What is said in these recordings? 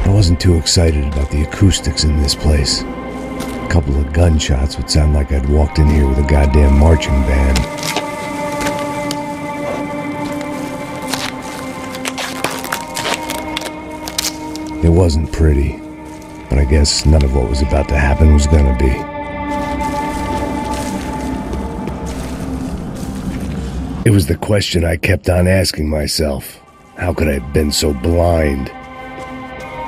I wasn't too excited about the acoustics in this place. A couple of gunshots would sound like I'd walked in here with a goddamn marching band. It wasn't pretty, but I guess none of what was about to happen was gonna be. It was the question I kept on asking myself. How could I have been so blind?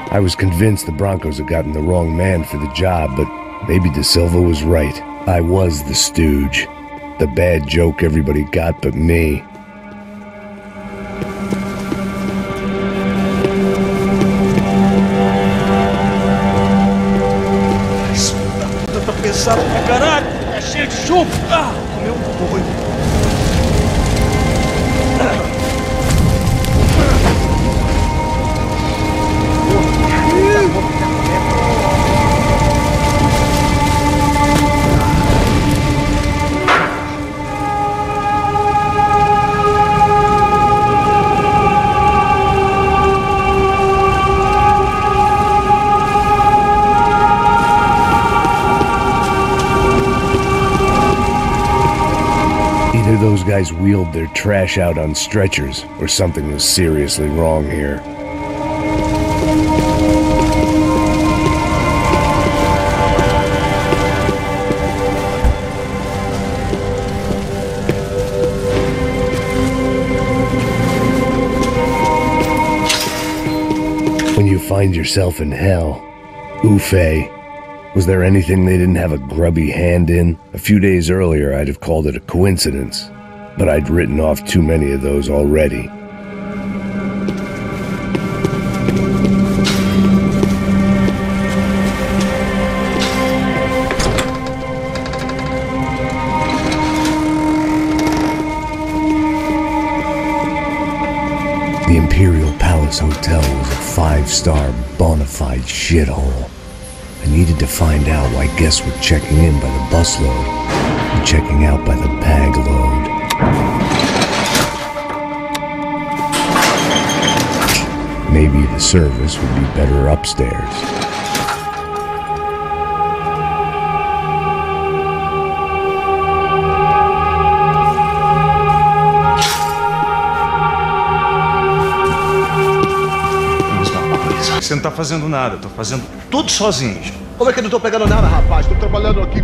I was convinced the Broncos had gotten the wrong man for the job, but maybe De Silva was right. I was the stooge. The bad joke everybody got but me. Tá pesado pra caralho! É cheio de chumbo! Ah, comeu um pouco. Either those guys wheeled their trash out on stretchers, or something was seriously wrong here. When you find yourself in hell, Ufe, was there anything they didn't have a grubby hand in? A few days earlier, I'd have called it a coincidence, but I'd written off too many of those already. The Imperial Palace Hotel was a 5-star bona fide shithole. I needed to find out why guests were checking in by the busload and checking out by the bag load. Maybe the service would be better upstairs. Você não tá fazendo nada, eu tô fazendo tudo sozinho. Como é que eu não tô pegando nada, rapaz? Tô trabalhando aqui.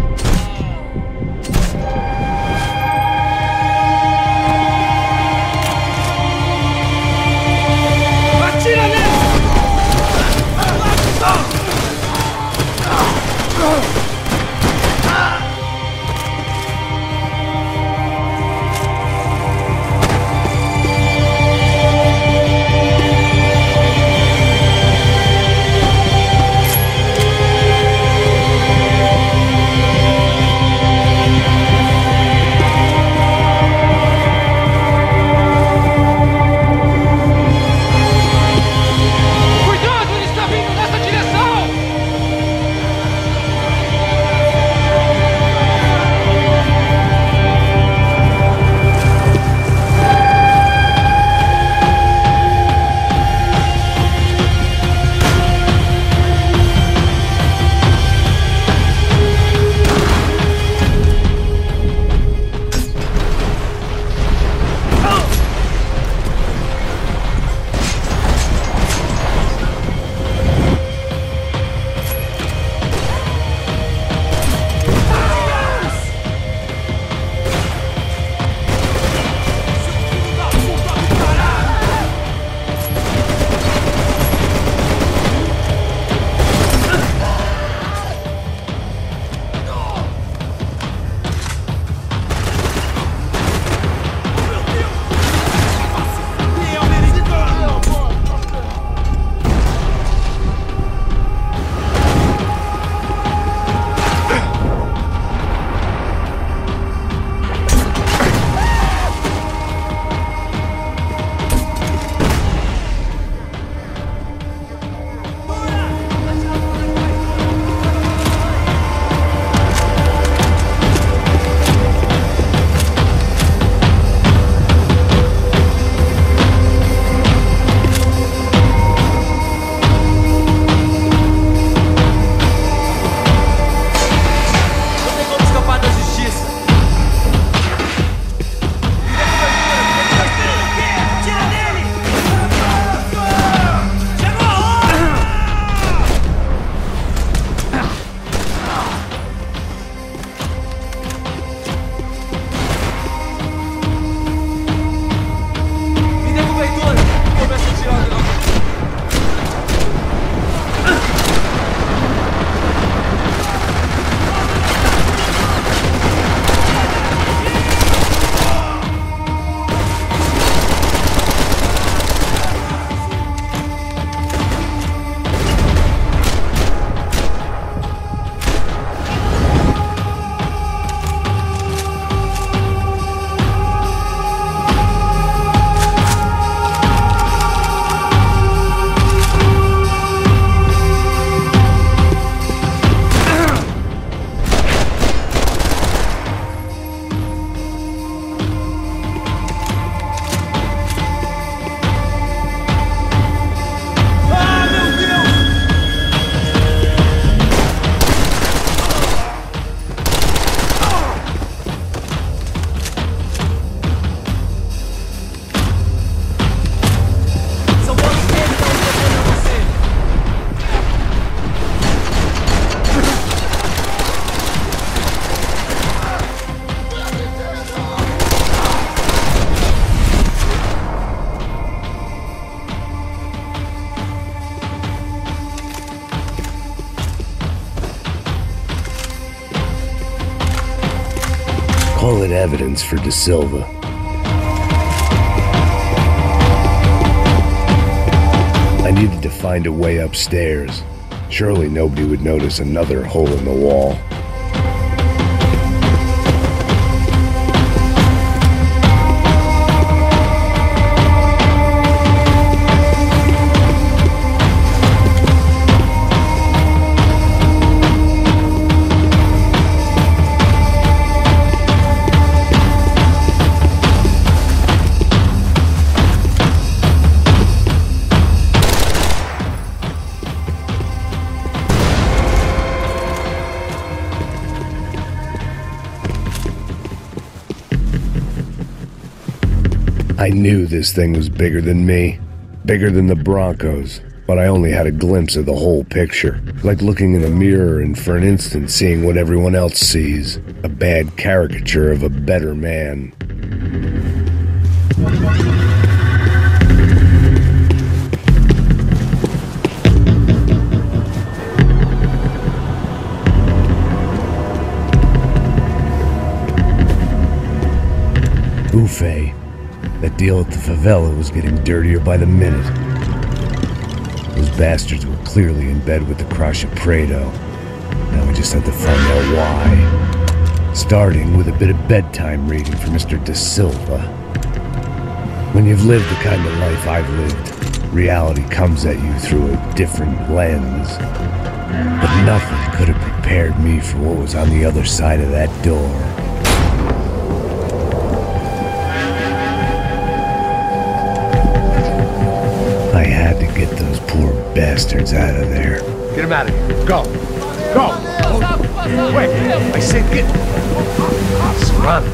Atira nele! Solid evidence for De Silva. I needed to find a way upstairs. Surely nobody would notice another hole in the wall. I knew this thing was bigger than me, bigger than the Broncos, but I only had a glimpse of the whole picture, like looking in a mirror and for an instant seeing what everyone else sees, a bad caricature of a better man. Buffet. That deal at the favela was getting dirtier by the minute. Those bastards were clearly in bed with the Crusher Prado. Now we just had to find out why. Starting with a bit of bedtime reading for Mr. De Silva. When you've lived the kind of life I've lived, reality comes at you through a different lens. But nothing could have prepared me for what was on the other side of that door. I had to get those poor bastards out of there. Get him out of here. Go. Go. Wait. I said get. Serrano.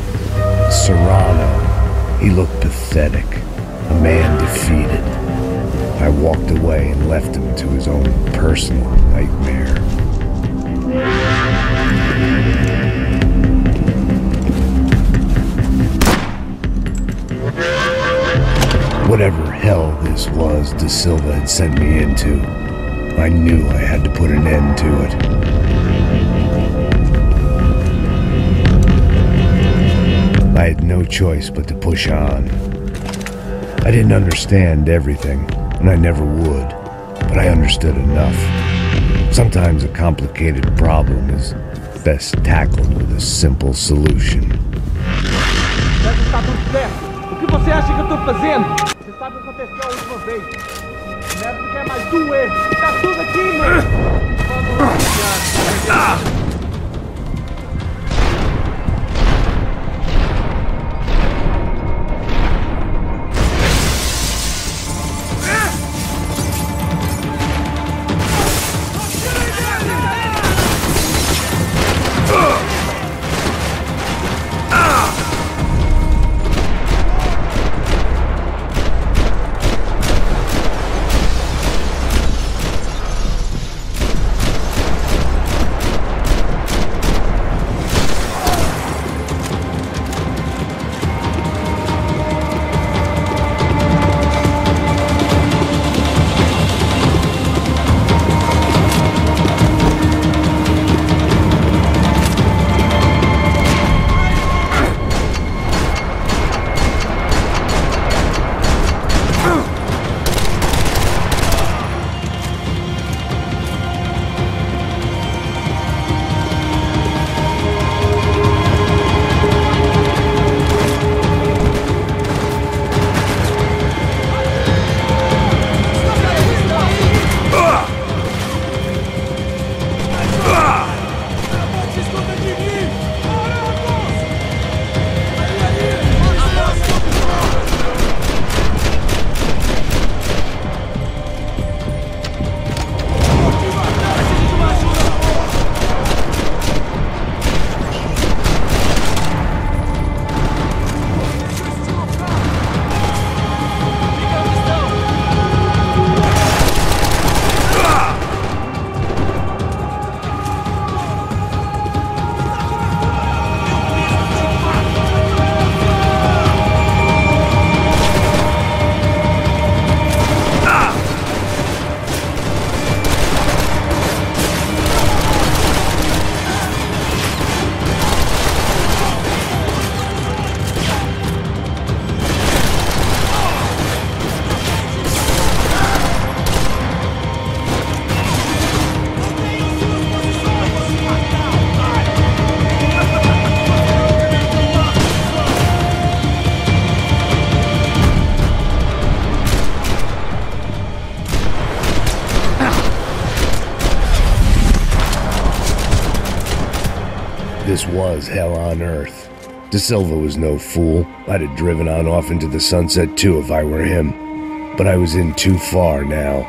Serrano. He looked pathetic. A man defeated. I walked away and left him to his own personal nightmare. Whatever hell this was De Silva had sent me into, I knew I had to put an end to it. I had no choice but to push on. I didn't understand everything, and I never would, but I understood enough. Sometimes a complicated problem is best tackled with a simple solution. Está tudo certo. O que você acha que eu tô fazendo? Você sabe o que aconteceu a última vez. Não quer mais doer. Tá tudo aqui, mano. This was hell on earth. De Silva was no fool. I'd have driven on off into the sunset too if I were him. But I was in too far now.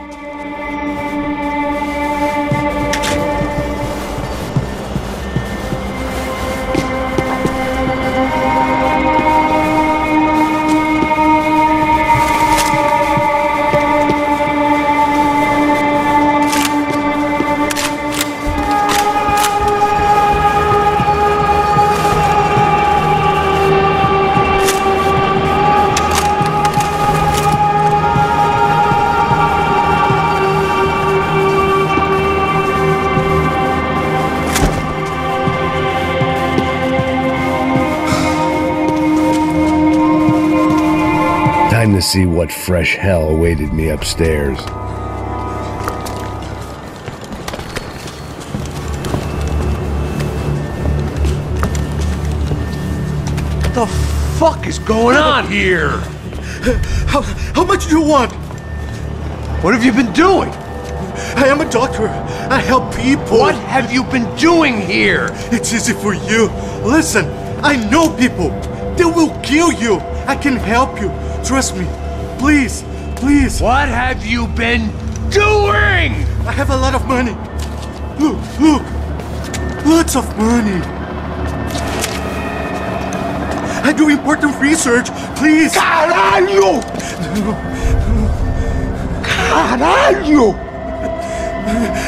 Time to see what fresh hell awaited me upstairs. What the fuck is going on here? How much do you want? What have you been doing? I am a doctor. I help people. What have you been doing here? It's easy for you. Listen, I know people. They will kill you. I can help you. Trust me. Please, please. What have you been doing? I have a lot of money. Look, look. Lots of money. I do important research. Please. Caralho! Caralho!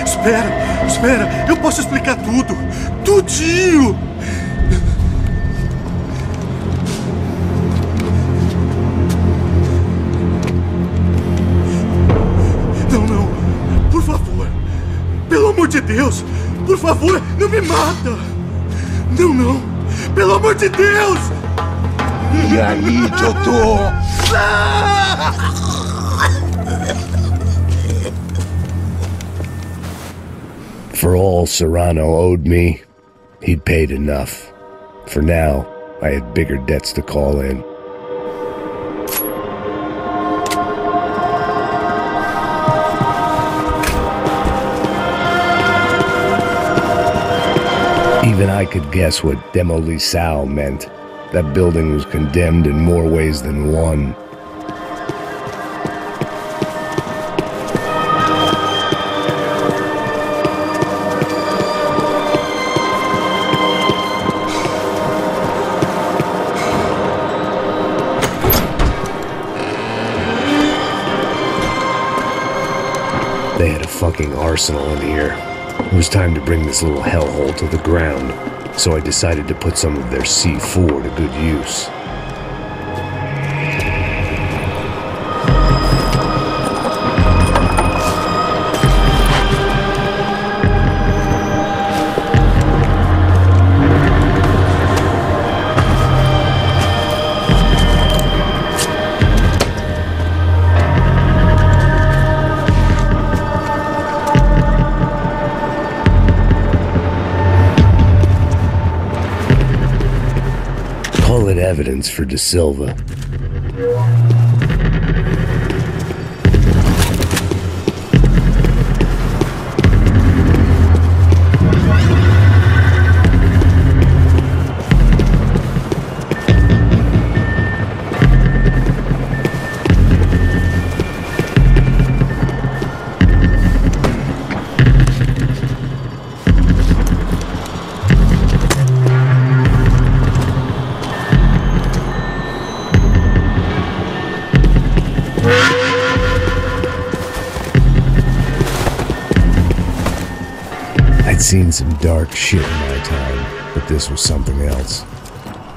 Espera, espera. Eu posso explicar tudo. Tudinho. Por favor, pelo amor de Deus, por favor, não me mata. Não, não, pelo amor de Deus. E aí, Totô? For all Serrano owed me, he'd paid enough. For now, I had bigger debts to call in. Even I could guess what Demolisal meant. That building was condemned in more ways than one. They had a fucking arsenal in here. It was time to bring this little hellhole to the ground, so I decided to put some of their C4 to good use. Call it evidence for De Silva. I'd seen some dark shit in my time, but this was something else.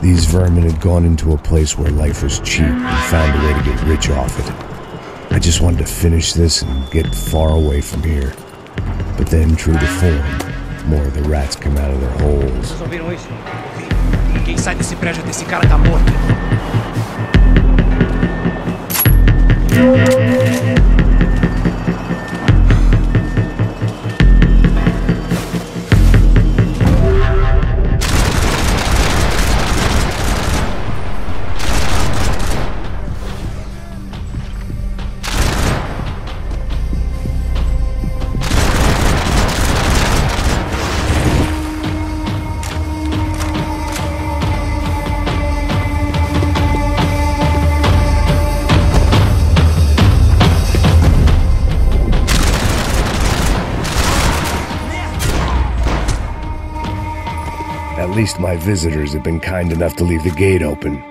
These vermin had gone into a place where life was cheap and found a way to get rich off it. I just wanted to finish this and get far away from here. But then, true to form, more of the rats came out of their holes. Vocês ouviram isso? Ninguém sai desse prédio até esse cara tá morto. At least my visitors have been kind enough to leave the gate open.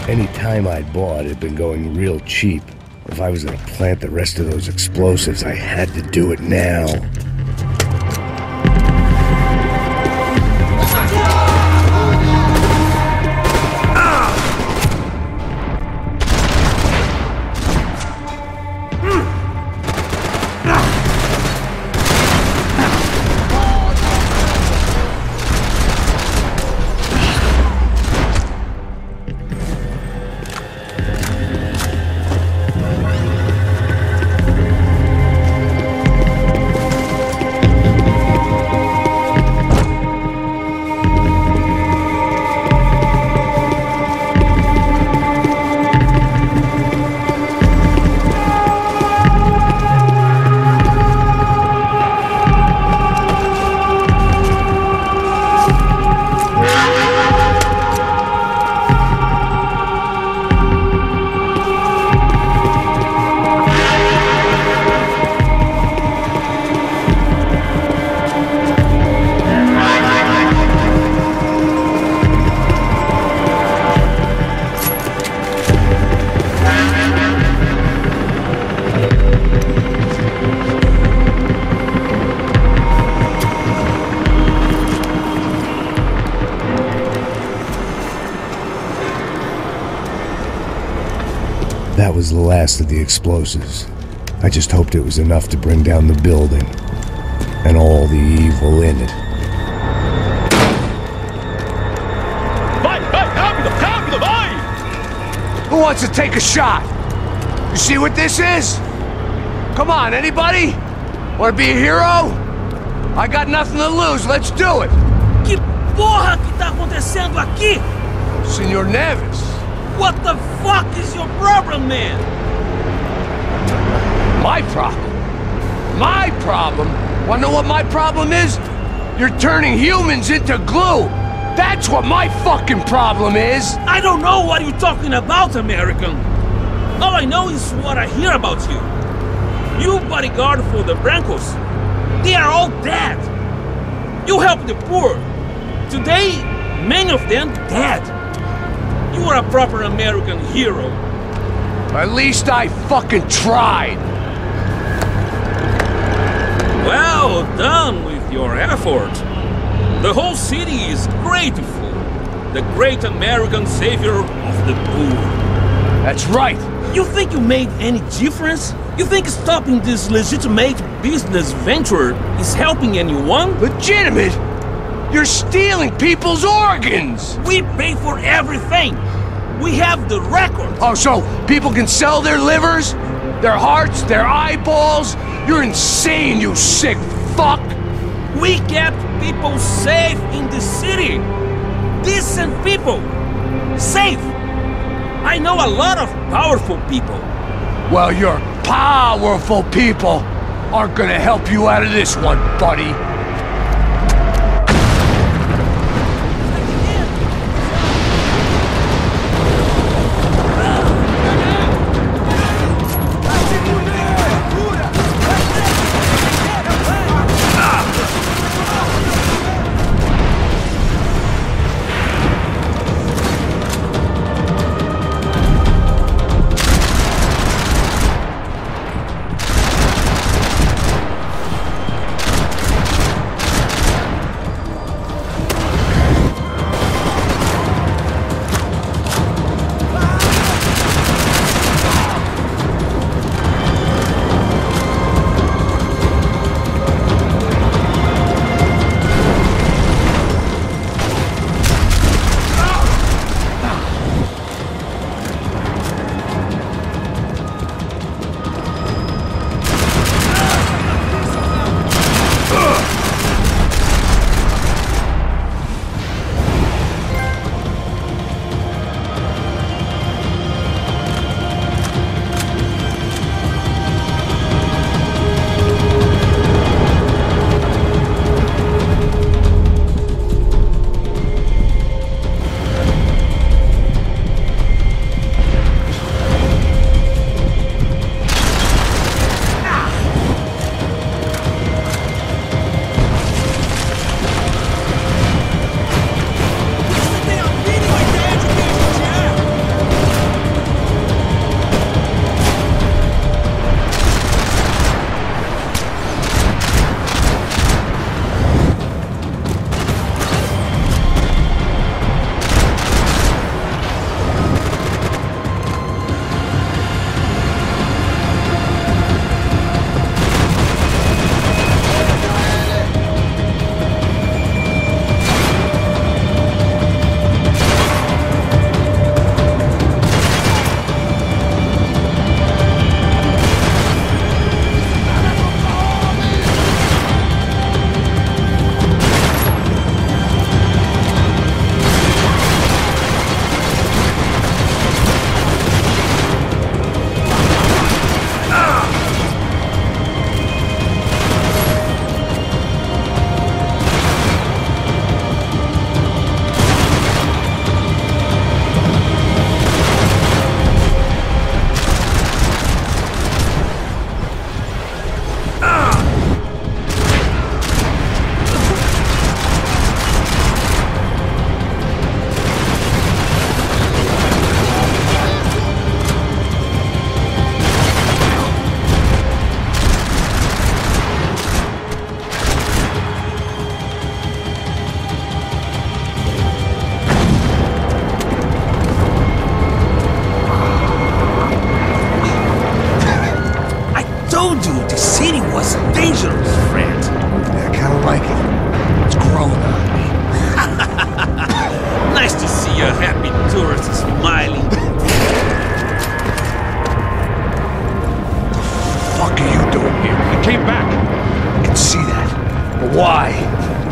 Any time I'd bought had been going real cheap. If I was gonna plant the rest of those explosives, I had to do it now. That was the last of the explosives. I just hoped it was enough to bring down the building and all the evil in it. Vai, rápido, rápido, vai! Who wants to take a shot? You see what this is? Come on, anybody? Want to be a hero? I got nothing to lose, let's do it! Que porra que tá acontecendo aqui? Senor Neves. What the fuck is your problem, man? My problem? My problem? Wanna know what my problem is? You're turning humans into glue! That's what my fucking problem is! I don't know what you're talking about, American. All I know is what I hear about you. You bodyguard for the Brancos. They are all dead. You help the poor. Today, many of them dead. You are a proper American hero. At least I fucking tried! Well done with your effort. The whole city is grateful. The great American savior of the poor. That's right! You think you made any difference? You think stopping this legitimate business venture is helping anyone? Legitimate? You're stealing people's organs! We pay for everything! We have the record! Oh, so people can sell their livers? Their hearts? Their eyeballs? You're insane, you sick fuck! We kept people safe in the city! Decent people! Safe! I know a lot of powerful people. Well, you're powerful people aren't gonna help you out of this one, buddy.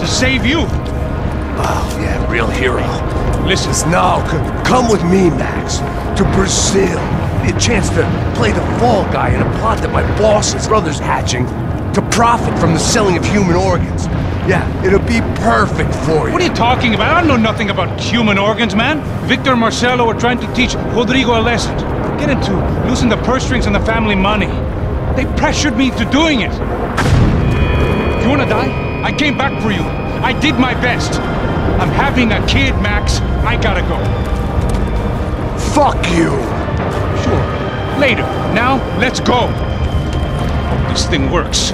Save you! Oh, yeah, real hero. Listen, now, come with me, Max, to Brazil. Be a chance to play the fall guy in a plot that my boss's brother's hatching to profit from the selling of human organs. Yeah, it'll be perfect for you. What are you talking about? I don't know nothing about human organs, man. Victor and Marcelo are trying to teach Rodrigo a lesson. Get him to loosen the purse strings on the family money. They pressured me into doing it. You wanna die? I came back for you. I did my best. I'm having a kid, Max. I gotta go. Fuck you! Sure. Later. Now, let's go. Hope this thing works.